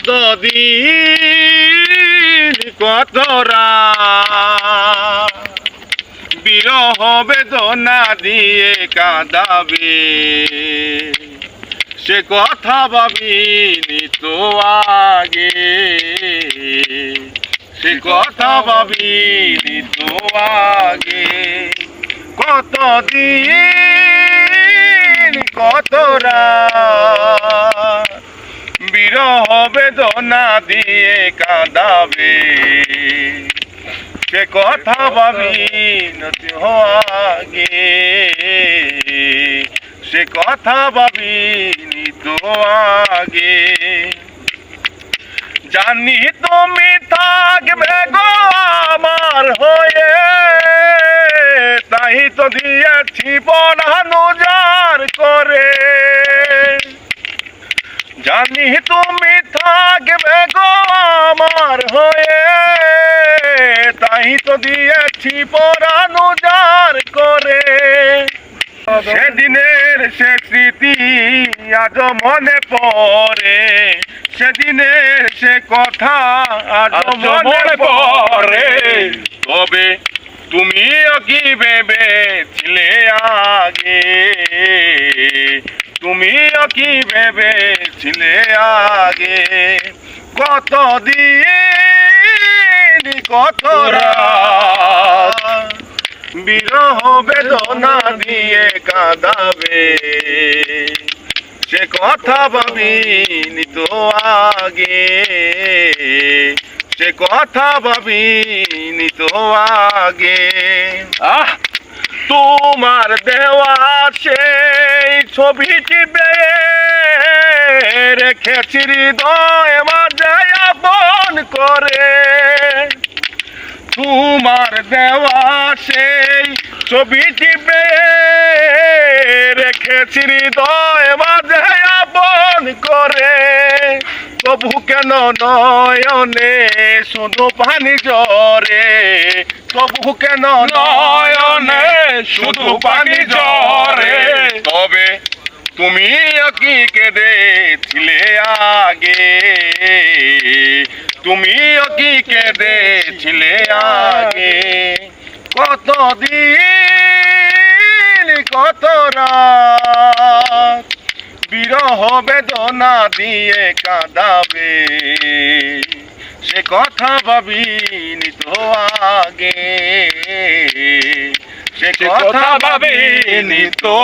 কতদিন কত রাত বিরহ বেদনা দিয়ে কাঁদাবে, সে কথা ভাবিনি তো আগে, সে কথা ভাবিনি তো আগে। কতদিন কত রাত বিরহ বেদনা দিয়ে কাঁদাবে, সে কথা ভাবিনি তো আগে, সে কথা ভাবিনি তো আগে। জানি তুমি থাকবে গো আমার হয়ে, তাই তো দিয়েছি পরাণ উজাড় করে। জানি তুমি থাকবে গো আমার হয়ে, তাই তো দিয়েছি পরাণ উজাড় করে। সেদিনের সে স্মৃতি আজ মনে পড়ে, সেদিনের সে কথা আজ মনে পড়ে। তবে তুমিও কি ভেবেছিলে আগে, তুমিও কি ভেবেছিলে আগে। কতদিন কত রাত বিরহ বেদনা দিয়ে কাঁদাবে, সে কথা ভাবিনি তো আগে, সে কথা ভাবিনি তো আগে। তোমার দেওয়া সেই ছবিটি রেখেছি হৃদয় মাঝে আপন করে। তোমার দেওয়া সেই ছবিটি রেখেছি হৃদয় মাঝে আপন করে। তবু কেন নয়নে শুধু পানি ঝরে, তবু কেন নয়নে শুধু পানি ঝরে। তবে তুমিও কি কেঁদেছিলে আগে, তুমিও কি কেঁদেছিলে আগে। কতদিন কত রাত বিরহ বেদনা দিয়ে কাঁদাবে, সে কথা ভাবিনি তো আগে, সে কথা ভাবিনি তো